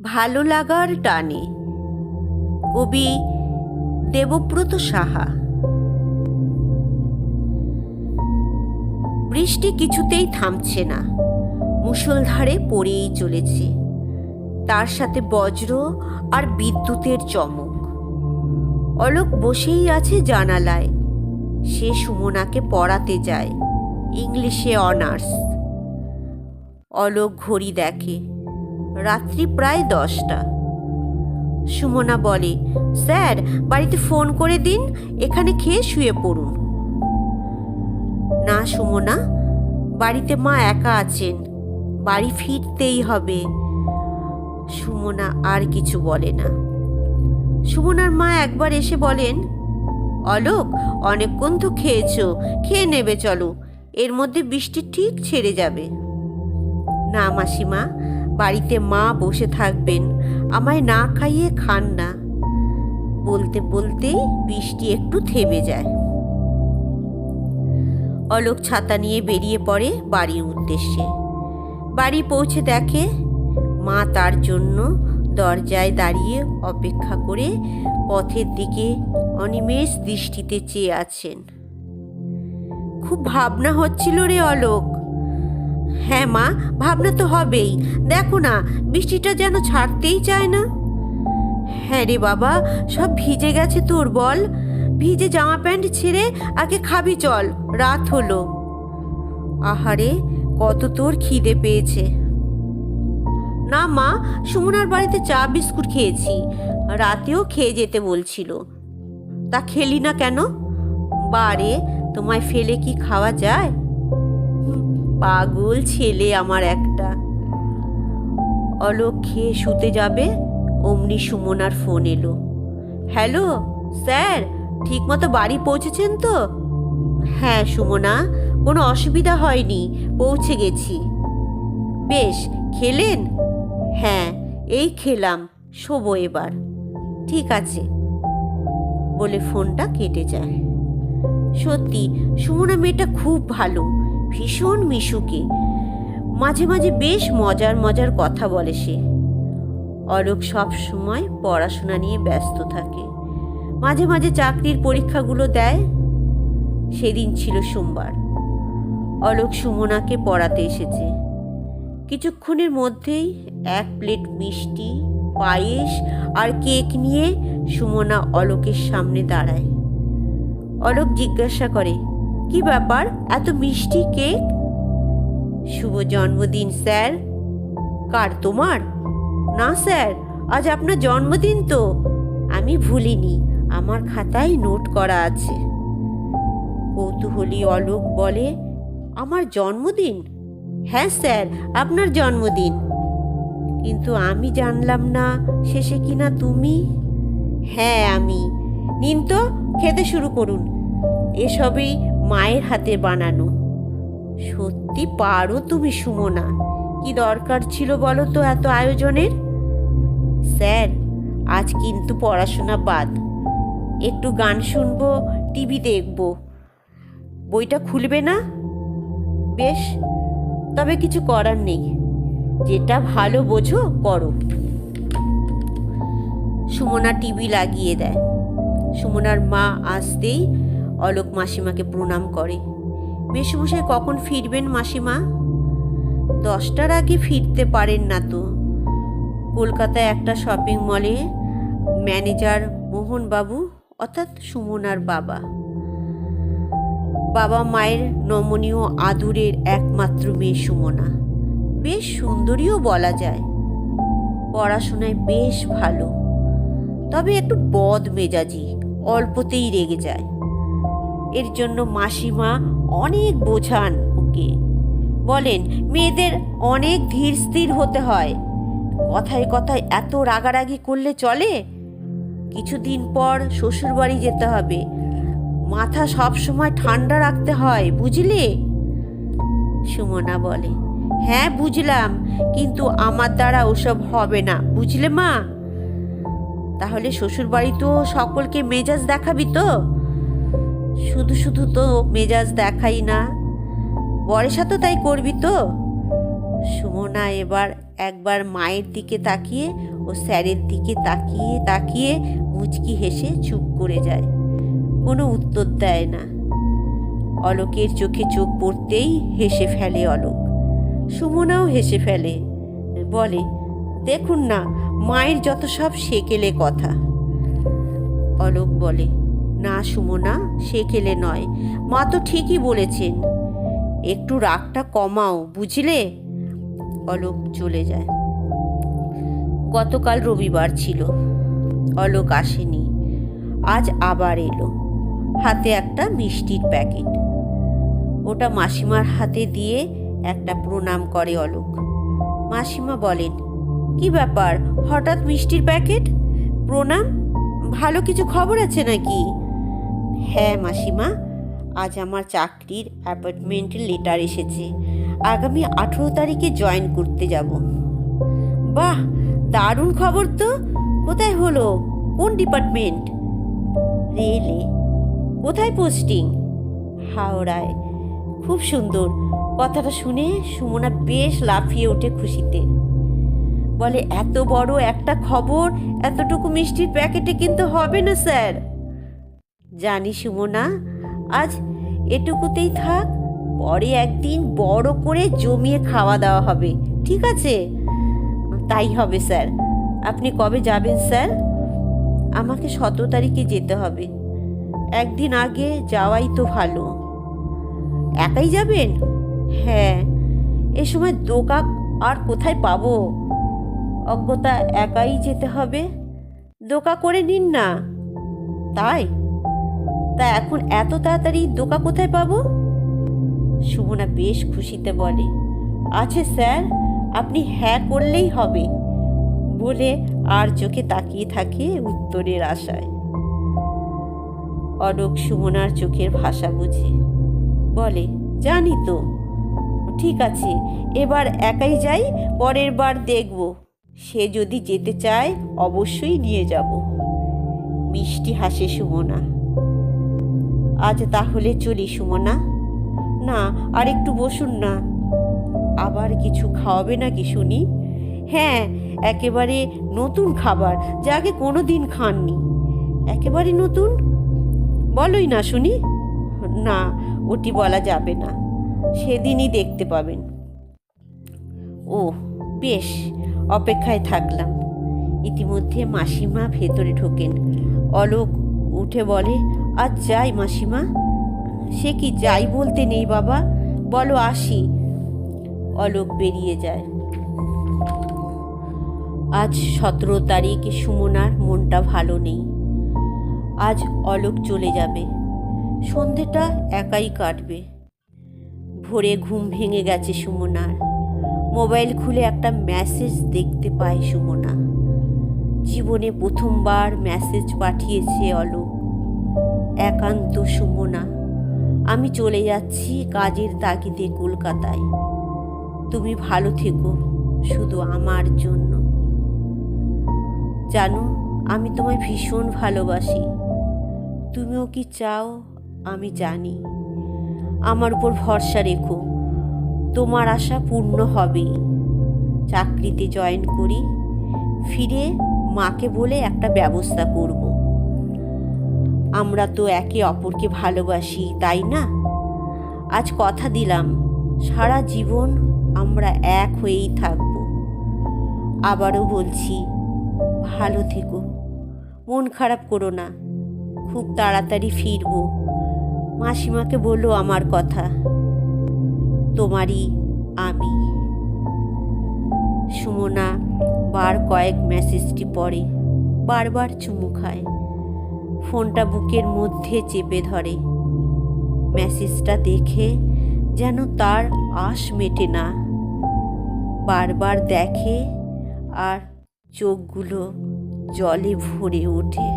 ভালো লাগার টানে। কবি দেবব্রত সাহা। বৃষ্টি কিছুতেই থামছে না, মুষলধারে পড়েই চলেছে। তার সাথে বজ্র আর বিদ্যুতের চমক। অলোক বসেই আছে জানালায়। সে সুমনাকে পড়াতে যায়, ইংলিশে অনার্স। অলোক ঘড়ি দেখে, রাত্রি প্রায় 10টা। সুমনা বলে, স্যার বাড়িতে ফোন করে দিন, এখানে খেয়ে শুয়ে পড়ুন। না সুমনা, বাড়িতে মা একা আছেন, বাড়ি ফিরতেই হবে। সুমনা আর কিছু বলে না। সুমনার মা একবার এসে বলেন, অলোক অনেকক্ষণ তো খেয়েছো, খেয়ে নেবে চলো, এর মধ্যে বৃষ্টি ঠিক ছেড়ে যাবে। না মাসিমা, বাড়িতে মা বসে থাকবেন, আমায় না খাইয়ে খান না। বলতে বলতেই বৃষ্টি একটু থেমে যায়। অলোক ছাতা নিয়ে বেরিয়ে পড়ে বাড়ির উদ্দেশ্যে। বাড়ি পৌঁছে দেখে মা তার জন্য দরজায় দাঁড়িয়ে অপেক্ষা করে পথের দিকে অনিমেষ দৃষ্টিতে চেয়ে আছেন। খুব ভাবনা হচ্ছিল রে অলোক। হ্যাঁ মা, ভাবনা তো হবেই, দেখো না বৃষ্টিটা যেন ছাড়তেই চায় না। হ্যাঁ রে বাবা, সব ভিজে গেছে তোর, বল ভিজে জামা প্যান্ট ছেড়ে আগে খাবি চল, রাত হলো। আহারে কত তোর খিদে পেয়েছে। না মা, সুমনার বাড়িতে চা বিস্কুট খেয়েছি, রাতেও খেয়ে যেতে বলছিল। তা খেলি না কেন? বারে, তোমায় ফেলে কি খাওয়া যায়? পাগল ছেলে আমার একটা। অলোক খেয়ে শুতে যাবে, অমনি সুমনার ফোন এলো। হ্যালো স্যার, ঠিকমতো বাড়ি পৌঁছেছেন তো? হ্যাঁ সুমনা, কোনো অসুবিধা হয়নি, পৌঁছে গেছি। বেশ, খেলেন? হ্যাঁ এই খেলাম, শোবো এবার। ঠিক আছে বলে ফোনটা কেটে যায়। সত্যি সুমনা মেয়েটা খুব ভালো, ভীষণ মিশুকে। মাঝে মাঝে বেশ মজার মজার কথা বলে সে। অলোক সব সময় পড়াশোনা নিয়ে ব্যস্ত থাকে, মাঝে মাঝে চাকরির পরীক্ষাগুলো দেয়। সেদিন ছিল সোমবার। অলোক সুমনাকে পড়াতে এসেছে। কিছুক্ষণের মধ্যেই 1 প্লেট মিষ্টি, পায়েস আর কেক নিয়ে সুমনা অলোকের সামনে দাঁড়ায়। অলোক জিজ্ঞাসা করে, কি ব্যাপার, এত মিষ্টি কেক? শুভ জন্মদিন স্যার। কার, তোমার? না স্যার, আজ আপনার জন্মদিন তো। আমি ভুলিনি, আমার খাতায় নোট করা আছে। কৌতূহলী অলোক বলে, আমার জন্মদিন? হ্যাঁ স্যার, আপনার জন্মদিন। কিন্তু আমি জানলাম না শেষে কিনা তুমি। হ্যাঁ আমি। নিন তো, খেতে শুরু করুন, এসবই মায়ের হাতে বানানো। সত্যি পারো তুমি সুমনা, কি দরকার ছিল বলো তো এত আয়োজনের? স্যার আজ কিন্তু পড়াশোনা বাদ, একটু গান শুনবো, টিভি দেখব। বইটা খুলবে না? বেশ, তবে কিছু করার নেই, যেটা ভালো বোঝো করো। সুমনা টিভি লাগিয়ে দেয়। সুমনার মা আসতেই অলোক মাসিমাকে প্রণাম করে। মেসোমশাই কখন ফিরবেন মাসিমা? 10টার আগে ফিরতে পারেন না তো। কলকাতায় একটা শপিং মলে ম্যানেজার মোহনবাবু, অর্থাৎ সুমনার বাবা। বাবা মায়ের নমনীয় আদুরের একমাত্র মেয়ে সুমনা। বেশ সুন্দরীও বলা যায়। পড়াশোনায় বেশ ভালো, তবে একটু বদ মেজাজি, অল্পতেই রেগে যায়। এর জন্য মাসিমা অনেক বোঝান ওকে, বলেন মেয়েদের অনেক ধীর স্থির হতে হয়, কথায় কথায় এত রাগারাগি করলে চলে? কিছুদিন পর শ্বশুর বাড়ি যেতে হবে, মাথা সব সময় ঠান্ডা রাখতে হয়, বুঝলে? সুমনা বলে, হ্যাঁ বুঝলাম, কিন্তু আমার দ্বারা ওসব হবে না, বুঝলে মা? তাহলে শ্বশুর বাড়ি তো সকলকে মেজাজ দেখাবি তো? শুধু শুধু তো মেজাজ দেখাই না, বরের সাথে তাই করবি তো? সুমনা এবার একবার মায়ের দিকে তাকিয়ে ও স্যারের দিকে তাকিয়ে তাকিয়ে মুচকি হেসে চুপ করে যায়, কোনো উত্তর দেয় না। অলোকের চোখে চোখ পড়তেই হেসে ফেলে অলোক। সুমনাও হেসে ফেলে, বলে, দেখুন না, মায়ের যত সব সেকেলে কথা। অলোক বলে, না সুমনা, সেকেলে নয়, মা তো ঠিকই বলেছেন, একটু রাগটা কমাও, বুঝলে। অলোক চলে যায়। গতকাল রবিবার ছিল, অলোক আসেনি। আজ আবার এলো, হাতে একটা মিষ্টির প্যাকেট। ওটা মাসিমার হাতে দিয়ে একটা প্রণাম করে অলোক। মাসিমা বলেন, কি ব্যাপার, হঠাৎ মিষ্টির প্যাকেট, প্রণাম, ভালো কিছু খবর আছে নাকি? হ্যাঁ মাসিমা, আজ আমার চাকরির অ্যাপয়েন্টমেন্টের লেটার এসেছে, আগামী 18 তারিখে জয়েন করতে যাব। বাহ, দারুণ খবর তো। কোথায় হলো, কোন ডিপার্টমেন্ট? রেলে। কোথায় পোস্টিং? হাওড়ায়। খুব সুন্দর। কথাটা শুনে সুমনা বেশ লাফিয়ে ওঠে খুশিতে, বলে, এত বড় একটা খবর এতটুকু মিষ্টির প্যাকেটে কিন্তু হবে না স্যার। জানি সুমনা, আজ এটুকুতেই থাক, পরে একদিন বড় করে জমিয়ে খাওয়া দাওয়া হবে, ঠিক আছে? তাই হবে স্যার। আপনি কবে যাবেন স্যার? আমাকে 17 তারিখে যেতে হবে। একদিন আগে যাওয়াই তো ভালো। একাই যাবেন? হ্যাঁ, এ সময় দোকা আর কোথায় পাবো, অজ্ঞতা একাই যেতে হবে। দোকা করে নিন না। তাই? তা এখন এত তাড়াতাড়ি দোকা কোথায় পাবো? সুমনা বেশ খুশিতে বলে, আছে স্যার, আপনি হ্যাঁ করলেই হবে, বলে আর চোখে তাকিয়ে থাকে উত্তরের আশায়। অলোক সুমনার চোখের ভাষা বুঝে বলে, জানি তো। ঠিক আছে, এবার একাই যাই, পরের বার দেখব, সে যদি যেতে চায় অবশ্যই নিয়ে যাব। মিষ্টি হাসে সুমনা। আজ তাহলে চলি সুমনা। না, আর একটু বসুন না। আবার কিছু খাওয়াবে নাকি শুনি? হ্যাঁ, একেবারে নতুন খাবার, যা আগে কোনো দিন খাননি। একেবারে নতুন? বলোই না শুনি। না, ওটি বলা যাবে না, সেদিনই দেখতে পাবেন। ও বেশ, অপেক্ষায় থাকলাম। ইতিমধ্যে মাসিমা ভেতরে ঢোকেন। অলোক উঠে বলে, আজ যাই মাসিমা। সে কি, যাই বলতে নেই বাবা, বলো আসি। অলোক বেরিয়ে যায়। আজ 17 তারিখ। সুমনার মনটা ভালো নেই। আজ অলোক চলে যাবে, সন্ধেটা একাই কাটবে। ভোরে ঘুম ভেঙে গেছে সুমনার। মোবাইল খুলে একটা মেসেজ দেখতে পায় সুমনা। জীবনে প্রথমবার মেসেজ পাঠিয়েছে অলোক। একান্ত সুমনা, আমি চলে যাচ্ছি কাজের তাগিদে কলকাতায়। তুমি ভালো থেকো, শুধু আমার জন্য। জানো, আমি তোমায় ভীষণ ভালোবাসি। তুমিও কি চাও আমি জানি। আমার উপর ভরসা রেখো, তোমার আশা পূর্ণ হবেই। চাকরিতে জয়েন করি, ফিরে মাকে বলে একটা ব্যবস্থা করব। আমরা তো একে অপরকে ভালোবাসি, তাই না? আজ কথা দিলাম, সারা জীবন আমরা এক হয়েই থাকব। আবারও বলছি, ভালো থেকো, মন খারাপ করো না। খুব তাড়াতাড়ি ফিরব। মাসিমাকে বলো আমার কথা। তোমারই আমি। সুমনা বার কয়েক মেসেজটি পড়ে, বারবার চুমু খায়, ফোনটা বুকের মধ্যে চেপে ধরে। মেসেজটা দেখে যেন তার আশ মেটে না। বারবার দেখে আর চোখগুলো জলে ভরে ওঠে।